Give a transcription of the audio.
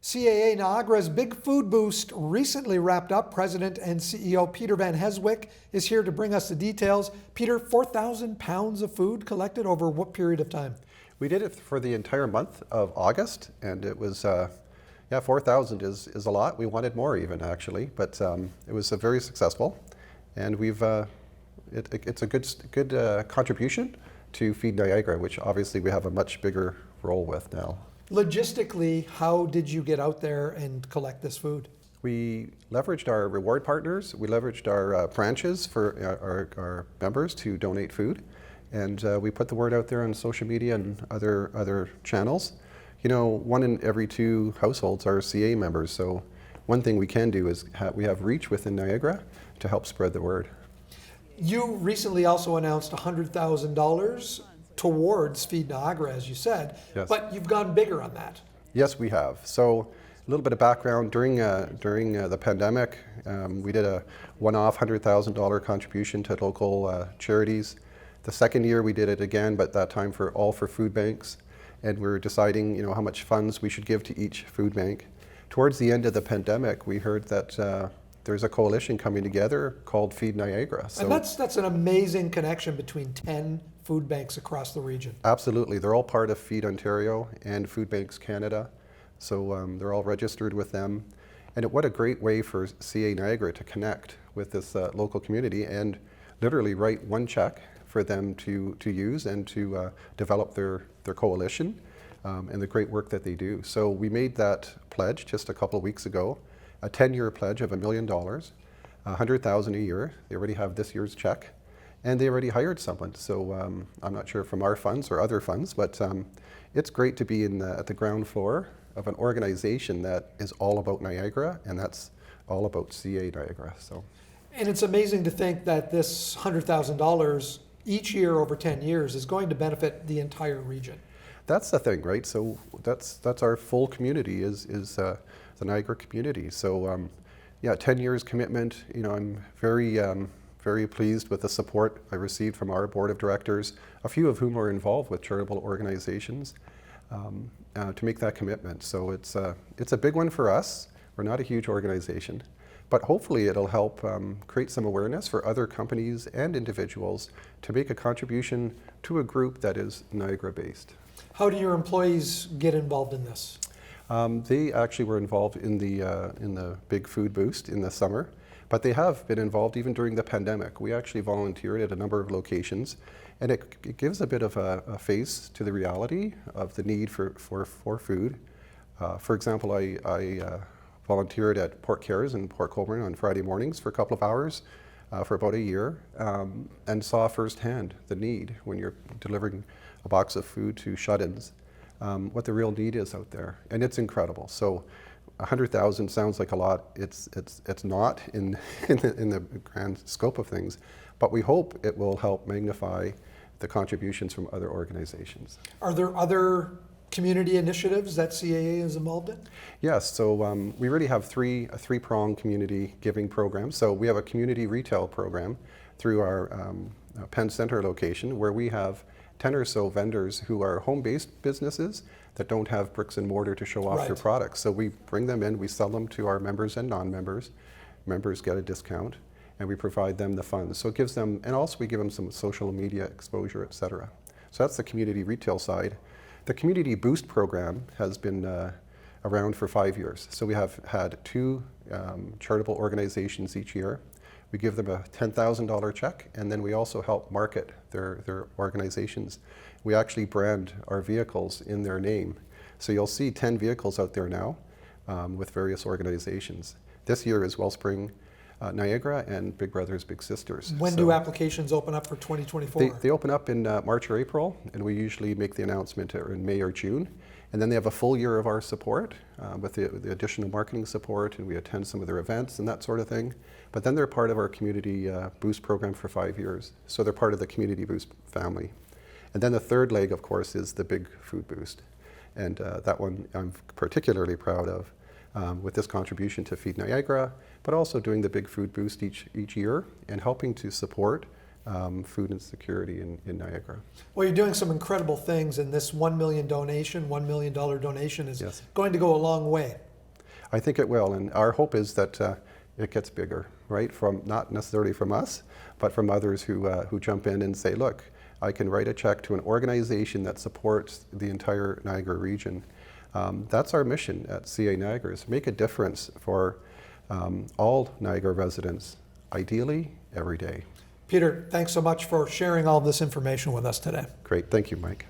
CAA Niagara's Big Food Boost recently wrapped up. President and CEO Peter Van Hezewyk is here to bring us the details. Peter, 4,000 pounds of food collected over what period of time? We did it for the entire month of August, and it was, 4,000 is a lot. We wanted more even, actually, but it was very successful, and it's a good contribution to Feed Niagara, which obviously we have a much bigger role with now. Logistically, how did you get out there and collect this food? We leveraged our reward partners. We leveraged our branches for our members to donate food. And we put the word out there on social media and other channels. You know, 1 in every 2 households are CAA members. So one thing we can do is we have reach within Niagara to help spread the word. You recently also announced $100,000 towards Feed Niagara, as you said, yes. But you've gone bigger on that. Yes, we have. So a little bit of background, during the pandemic, we did a one-off $100,000 contribution to local charities. The second year we did it again, but that time for food banks. And we were deciding, you know, how much funds we should give to each food bank. Towards the end of the pandemic, we heard that there's a coalition coming together called Feed Niagara. So, and that's an amazing connection between 10 food banks across the region. Absolutely. They're all part of Feed Ontario and Food Banks Canada. So they're all registered with them. And what a great way for CAA Niagara to connect with this local community and literally write one check for them to use and to develop their coalition and the great work that they do. So we made that pledge just a couple of weeks ago, a 10-year pledge of $1 million, $100,000 a year. They already have this year's check, and they already hired someone. So I'm not sure from our funds or other funds, but it's great to be at the ground floor of an organization that is all about Niagara, and that's all about CAA Niagara. So, and it's amazing to think that this $100,000 each year over 10 years is going to benefit the entire region. That's the thing, right? So that's our full community is the Niagara community. So 10 years commitment. You know, I'm very pleased with the support I received from our board of directors, a few of whom are involved with charitable organizations, to make that commitment. So it's a big one for us. We're not a huge organization, but hopefully it'll help create some awareness for other companies and individuals to make a contribution to a group that is Niagara-based. How do your employees get involved in this? They actually were involved in the Big Food Boost in the summer, but they have been involved even during the pandemic. We actually volunteered at a number of locations, and it gives a bit of a face to the reality of the need for food. For example, I volunteered at Port Cares in Port Colborne on Friday mornings for a couple of hours for about a year, and saw firsthand the need when you're delivering a box of food to shut-ins, what the real need is out there, and it's incredible. So 100,000 sounds like a lot. It's not in the grand scope of things, but we hope it will help magnify the contributions from other organizations. Are there other community initiatives that CAA is involved in? Yes, so we really have a three-pronged community giving program. So we have a community retail program through our Penn Center location, where we have 10 or so vendors who are home-based businesses that don't have bricks and mortar to show off their products. So we bring them in, we sell them to our members and non-members. Members get a discount, and we provide them the funds. So it gives them, and also we give them some social media exposure, et cetera. So that's the community retail side. The Community Boost program has been around for 5 years. So we have had 2 charitable organizations each year. We give them a $10,000 check, and then we also help market their organizations. We actually brand our vehicles in their name. So you'll see 10 vehicles out there now with various organizations. This year is Wellspring Niagara and Big Brothers Big Sisters. When do applications open up for 2024? They open up in March or April, and we usually make the announcement in May or June. And then they have a full year of our support with the additional marketing support, and we attend some of their events and that sort of thing. But then they're part of our Community Boost program for 5 years. So they're part of the Community Boost family. And then the third leg, of course, is the Big Food Boost. And that one I'm particularly proud of with this contribution to Feed Niagara, but also doing the Big Food Boost each year and helping to support food insecurity in Niagara. Well, you're doing some incredible things, and this $1 million donation is going to go a long way. I think it will, and our hope is that it gets bigger, right? From not necessarily from us, but from others who jump in and say, look, I can write a check to an organization that supports the entire Niagara region. That's our mission at CAA Niagara, is make a difference for all Niagara residents, ideally every day. Peter, thanks so much for sharing all this information with us today. Great, thank you, Mike.